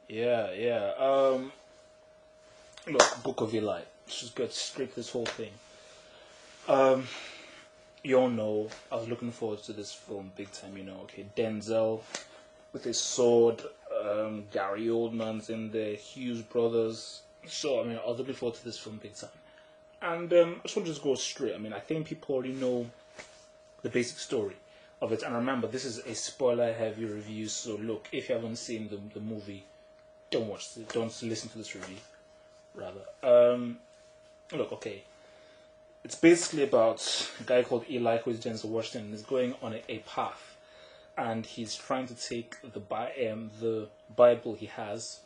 Yeah. Look, Book of Eli. Let's just get straight to this whole thing. Um, you all know I was looking forward to this film big time. Okay, Denzel with his sword, Gary Oldman's in there, Hughes brothers. So I was looking forward to this film big time. And I just want to just go straight. I think people already know the basic story of it. And remember, this is a spoiler-heavy review. So look, if you haven't seen the movie, don't watch it. Don't listen to this review. Rather, look, okay. It's basically about a guy called Eli, who is Denzel Washington, and is going on a path, and he's trying to take the Bible he has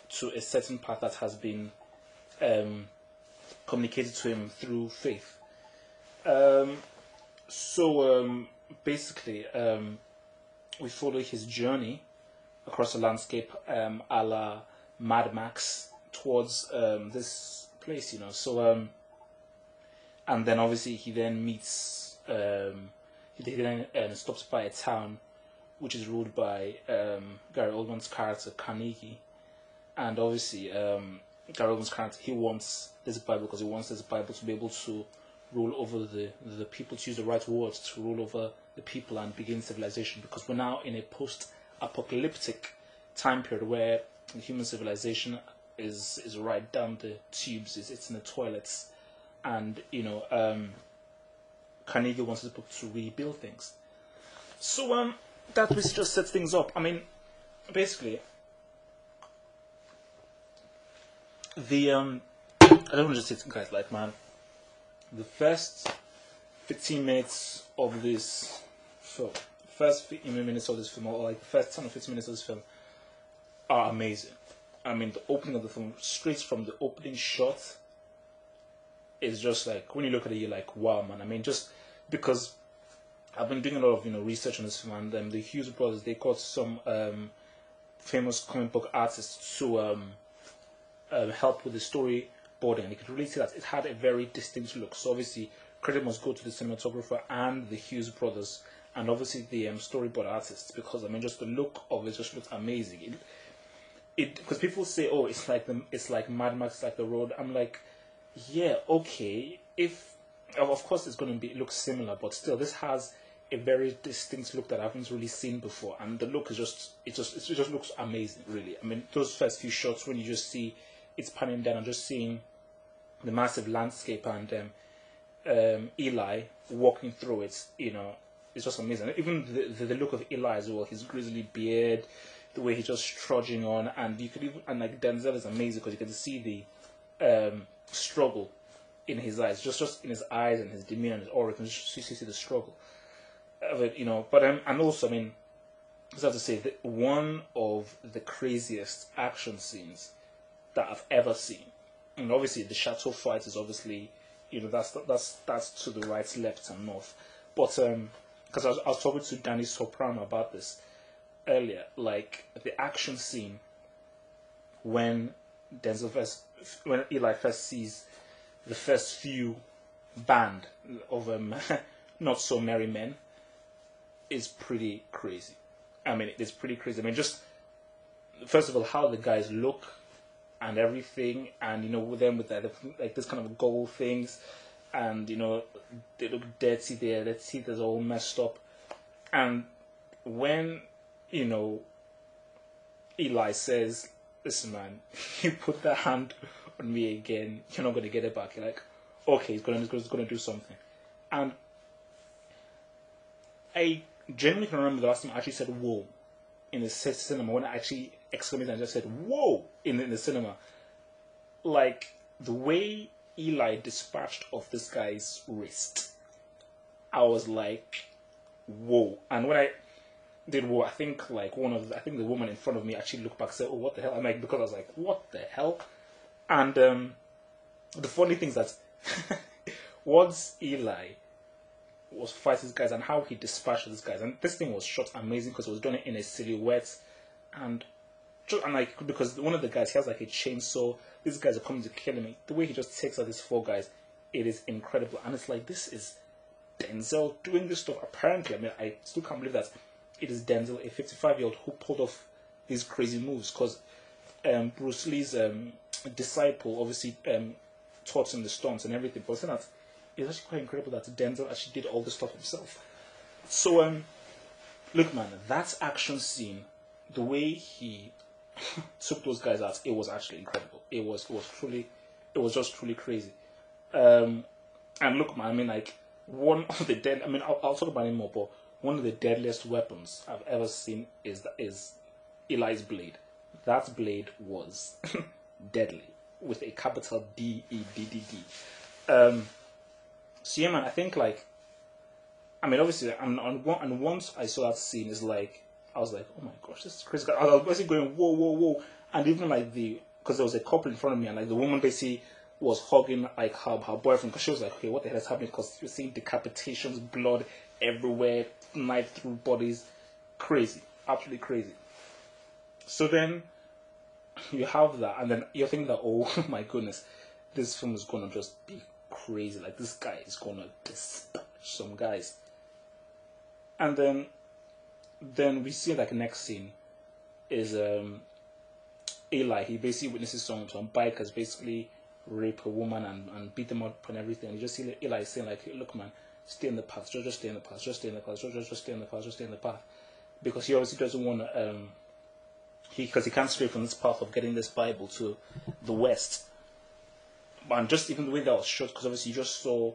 to a certain path that has been communicated to him through faith. So basically, we follow his journey across the landscape, a la Mad Max, towards this place, So, and then obviously he then meets, he then stops by a town which is ruled by Gary Oldman's character Carnegie, and obviously Gary Oldman's character, he wants this Bible because he wants this Bible to be able to rule over the people, to use the right words to rule over the people and begin civilization, because we're now in a post-apocalyptic time period where the human civilization is right down the tubes, it's in the toilets, and Carnegie wants this book to rebuild things. So that was just sets things up. Basically, the I don't want to just say to guys, like, man, the first 15 minutes of this film, or like the first 10 or 15 minutes of this film, are amazing. The opening of the film, straight from the opening shot, is just like, when you look at it, you're like, wow, man. Just because I've been doing a lot of research on this film, and the Hughes brothers, they got some famous comic book artists to help with the storyboarding, and you could really see that it had a very distinct look. So obviously, credit must go to the cinematographer and the Hughes brothers, and obviously the storyboard artists, because just the look of it just looks amazing. Because people say, oh, it's like Mad Max, it's like The Road. I'm like, yeah, okay. If of course it's going to look similar, but still, this has a very distinct look that I haven't really seen before, and the look is it just looks amazing, really. Those first few shots when you just see it's panning down and just seeing the massive landscape and Eli walking through it, it's just amazing. Even the look of Eli as well, his grizzly beard, the way he's just trudging on, and you could even, and like Denzel is amazing because you can see the struggle in his eyes, just in his eyes and his demeanor and his aura, you can just see the struggle of it, But and also, I just have to say that one of the craziest action scenes that I've ever seen, and obviously the chateau fight is obviously, that's to the right, left, and north. But because I was talking to Danny Soprano about this earlier, like the action scene when Eli first sees the first few band of not so merry men is pretty crazy. It is pretty crazy. Just first of all, how the guys look and everything, and with them with that, like this kind of gold things, and they look dirty there. Their teeth is all messed up, and when Eli says, "Listen, man, you put that hand on me again, you're not going to get it back." You're like, okay, he's going to do something. And I genuinely can remember the last time I actually said "whoa" in the cinema, when I actually exclaimed and just said "whoa" in the cinema. Like the way Eli dispatched of this guy's wrist, I was like, whoa. And when I did whoa, I think the woman in front of me actually looked back and said, "Oh, what the hell?" Because I was like, what the hell? And the funny thing is that once Eli was fighting these guys and how he dispatched these guys, and this thing was shot amazing because it was done in a silhouette, and because one of the guys, he has like a chainsaw, these guys are coming to kill him. The way he just takes out these four guys, it is incredible, and it's like, this is Denzel doing this stuff. Apparently, I still can't believe that it is Denzel, a 55-year-old, who pulled off these crazy moves, because Bruce Lee's disciple obviously taught him the stunts and everything. But it's actually quite incredible that Denzel actually did all this stuff himself. So look, man, that action scene, the way he took those guys out, it was actually incredible. It was just truly crazy. And look, man, I mean, like, one of the dead. I mean, I'll talk about it more, but one of the deadliest weapons I've ever seen is Eli's blade. That blade was deadly, with a capital DEDDD. So yeah, man, I think, like, I mean, obviously, and once I saw that scene, it's like, I was like, oh my gosh, this is crazy. I was basically going, whoa, whoa, whoa. And even like because there was a couple in front of me, and like the woman basically was hugging like her boyfriend, because she was like, okay, what the hell is happening? Because you're seeing decapitations, blood everywhere, knife through bodies. Crazy. Absolutely crazy. So then you have that, and then you're thinking that, oh my goodness, this film is going to just be crazy. Like, this guy is going to dispatch some guys. And then we see, like, next scene is Eli. He basically witnesses some bikers basically rape a woman and beat them up and everything. And you just see Eli saying, like, look, man, stay in the path, just stay in the path, just stay in the path, just stay in the path, just stay in the path. Because he obviously doesn't want to, because he can't stray from this path of getting this Bible to the West. And just even the way that was shot, because obviously you just saw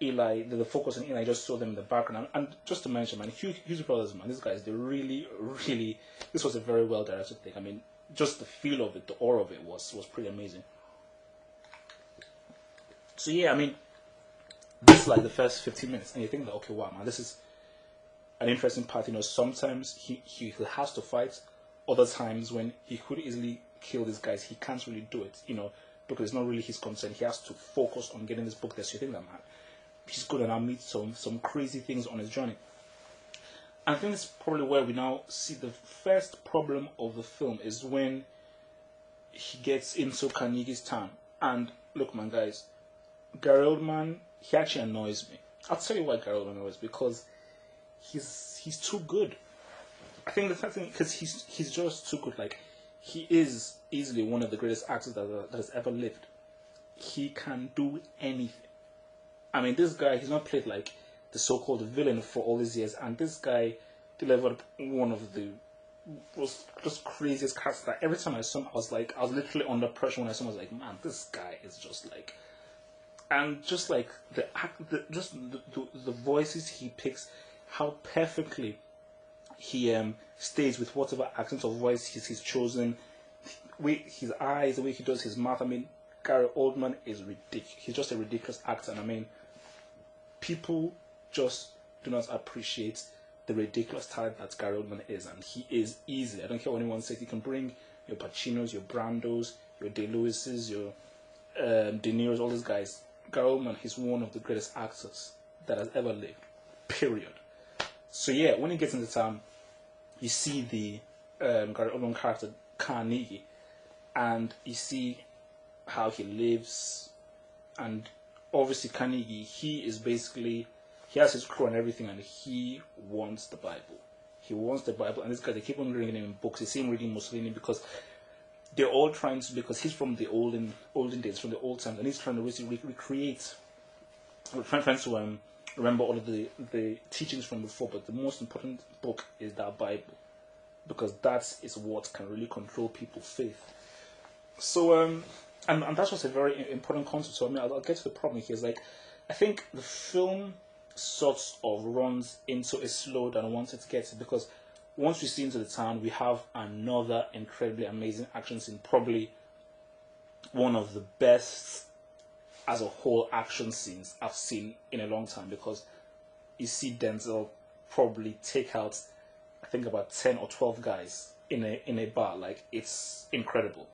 Eli, the focus on Eli, just saw them in the background. And just to mention, man, Hughes Brothers, man, these guys, they really, really, this was a very well directed thing. I mean, just the feel of it, the aura of it was pretty amazing. So yeah, I mean, this is like the first 15 minutes, and you think that, okay, wow, man, this is an interesting part. You know, sometimes he has to fight. Other times when he could easily kill these guys, he can't really do it, you know, because it's not really his concern. He has to focus on getting this book there. So you think that, man, he's going to now meet some crazy things on his journey. And I think this is probably where we now see the first problem of the film, is when he gets into Carnegie's town. And look, man, guys, Gary Oldman, he actually annoys me. I'll tell you why Gary Oldman annoys, because he's too good. I think the fact thing, because he's just too good. Like, he is easily one of the greatest actors that has ever lived. He can do anything. I mean, this guy, he's not played like the so-called villain for all these years, and this guy delivered one of the just craziest characters. That every time I saw him, I was literally under pressure when I saw him. I was like, man, this guy is just like, and just like the voices he picks, how perfectly he stays with whatever accent of voice he's chosen, his eyes, the way he does his mouth. I mean, Gary Oldman is ridiculous. He's just a ridiculous actor, and I mean, people just do not appreciate the ridiculous talent that Gary Oldman is, and he is easy. I don't care what anyone says. You can bring your Pacinos, your Brandos, your Day-Lewises, your De Niro's, all these guys. Gary Oldman, he's one of the greatest actors that has ever lived. Period. So yeah, when he gets into town, you see the Gary Oldman character Carnegie, and you see how he lives. And obviously Carnegie, he has his crew and everything, and he wants the Bible. He wants the Bible, and this guy, they keep on reading him in books. They see him reading Mussolini, because they're all trying to, because he's from the olden days, from the old times, and he's trying to recreate, trying to remember all of the teachings from before. But the most important book is that Bible, because that is what can really control people's faith. So and that's just a very important concept. So I mean, I'll get to the problem here. Is like, I think the film sort of runs into a slow that I wanted to get to, because once we see into the town, we have another incredibly amazing action scene, probably one of the best as a whole action scenes I've seen in a long time, because you see Denzel probably take out, I think, about 10 or 12 guys in a bar. Like, it's incredible.